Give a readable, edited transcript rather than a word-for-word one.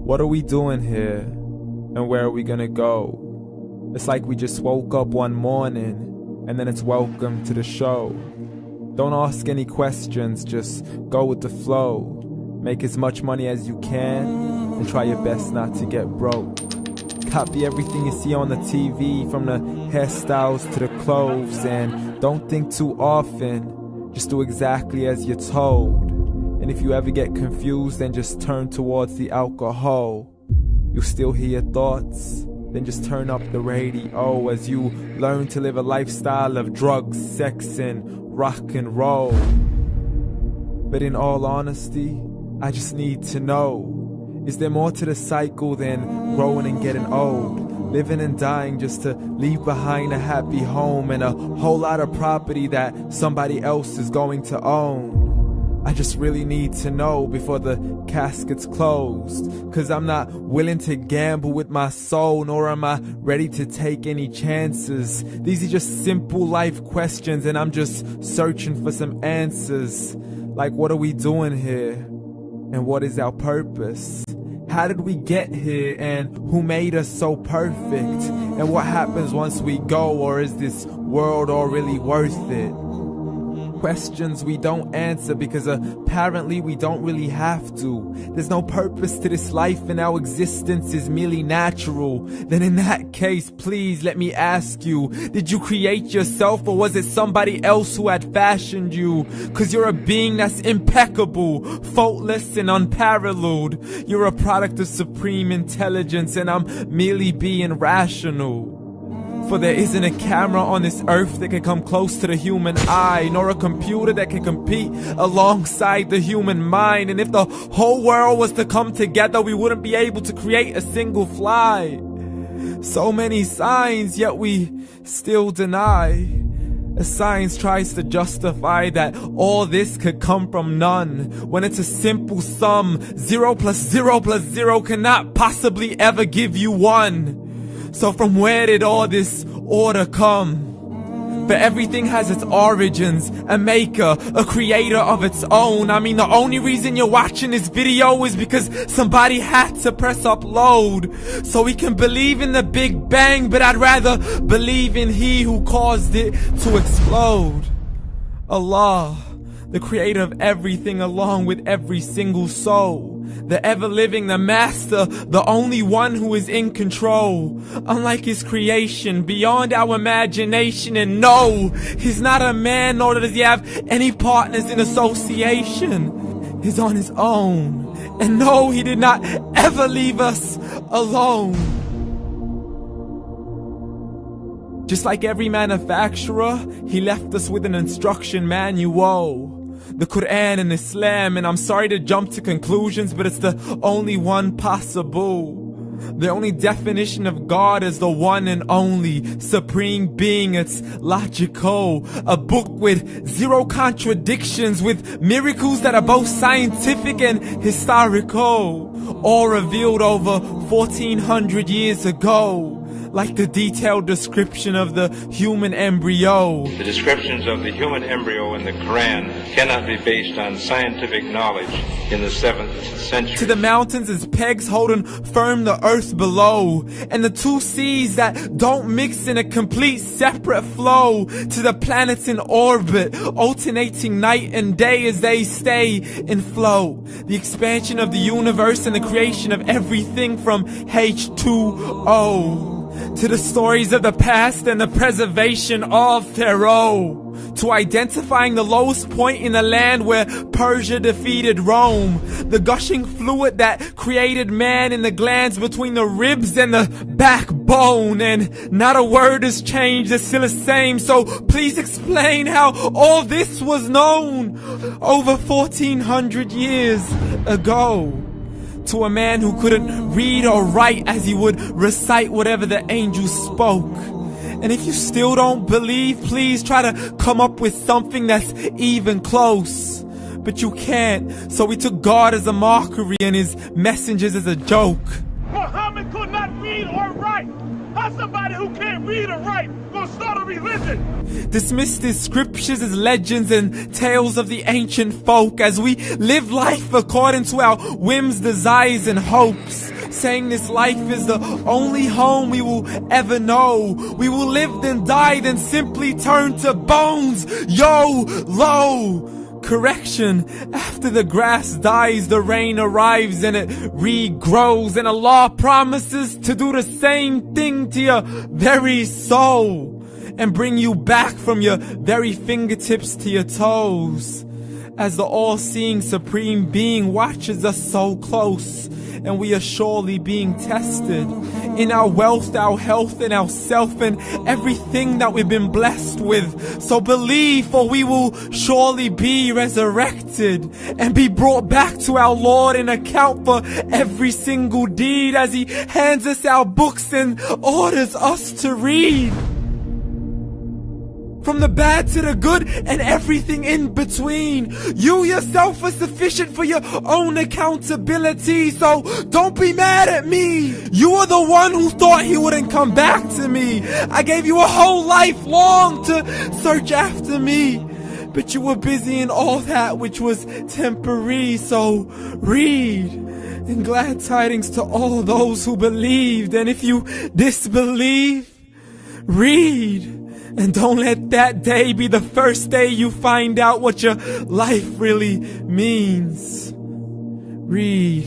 What are we doing here? And where are we gonna go? It's like we just woke up one morning and then it's welcome to the show. Don't ask any questions, just go with the flow. Make as much money as you can and try your best not to get broke. Copy everything you see on the TV, from the hairstyles to the clothes, and don't think too often, just do exactly as you're told. And if you ever get confused, then just turn towards the alcohol. You still hear your thoughts? Then just turn up the radio as you learn to live a lifestyle of drugs, sex, and rock and roll. But in all honesty, I just need to know, is there more to the cycle than growing and getting old? Living and dying just to leave behind a happy home and a whole lot of property that somebody else is going to own. I just really need to know before the casket's closed, 'cause I'm not willing to gamble with my soul, nor am I ready to take any chances. These are just simple life questions and I'm just searching for some answers. Like, what are we doing here? And what is our purpose? How did we get here, and who made us so perfect? And what happens once we go, or is this world all really worth it? Questions we don't answer because apparently we don't really have to. There's no purpose to this life and our existence is merely natural. Then in that case, please let me ask you, did you create yourself, or was it somebody else who had fashioned you? 'Cause you're a being that's impeccable, faultless and unparalleled. You're a product of supreme intelligence and I'm merely being rational. For there isn't a camera on this earth that can come close to the human eye, nor a computer that can compete alongside the human mind. And if the whole world was to come together, we wouldn't be able to create a single fly. So many signs, yet we still deny. As science tries to justify that all this could come from none, when it's a simple sum. 0 plus 0 plus 0 cannot possibly ever give you 1. So from where did all this order come? But everything has its origins, a maker, a creator of its own. I mean, the only reason you're watching this video is because somebody had to press upload. So we can believe in the Big Bang, but I'd rather believe in He who caused it to explode. Allah, the creator of everything along with every single soul. The ever-living, the master, the only one who is in control. Unlike his creation, beyond our imagination. And no, he's not a man, nor does he have any partners in association. He's on his own. And no, he did not ever leave us alone. Just like every manufacturer, he left us with an instruction manual. The Quran and Islam, and I'm sorry to jump to conclusions, but it's the only one possible. The only definition of God is the one and only supreme being. It's logical, a book with 0 contradictions, with miracles that are both scientific and historical, all revealed over 1400 years ago. Like the detailed description of the human embryo. The descriptions of the human embryo in the Quran cannot be based on scientific knowledge in the 7th century. To the mountains as pegs holding firm the earth below, and the 2 seas that don't mix in a complete separate flow. To the planets in orbit, alternating night and day as they stay in flow. The expansion of the universe and the creation of everything from H2O. To the stories of the past and the preservation of Pharaoh. To identifying the lowest point in the land where Persia defeated Rome. The gushing fluid that created man in the glands between the ribs and the backbone. And not a word has changed, it's still the same. So please explain how all this was known over 1400 years ago. To a man who couldn't read or write, as he would recite whatever the angels spoke. And if you still don't believe, please try to come up with something that's even close. But you can't, so we took God as a mockery and his messengers as a joke. Muhammad could not read or write. How's somebody who can't read or write gonna start a religion? Dismissed his scriptures as legends and tales of the ancient folk, as we live life according to our whims, desires, and hopes. saying this life is the only home we will ever know. We will live then die, then simply turn to bones. YOLO! Correction, after the grass dies, the rain arrives and it regrows, and Allah promises to do the same thing to your very soul and bring you back from your very fingertips to your toes, as the all-seeing supreme being watches us so close, and we are surely being tested in our wealth, our health, and our self, and everything that we've been blessed with. So believe, for we will surely be resurrected and be brought back to our Lord and account for every single deed, as He hands us our books and orders us to read. From the bad to the good and everything in between. You yourself are sufficient for your own accountability, so don't be mad at me. You are the one who thought He wouldn't come back to me. I gave you a whole life long to search after me, but you were busy in all that which was temporary. So read, and glad tidings to all those who believed. And if you disbelieve, read. And don't let that day be the first day you find out what your life really means. Read.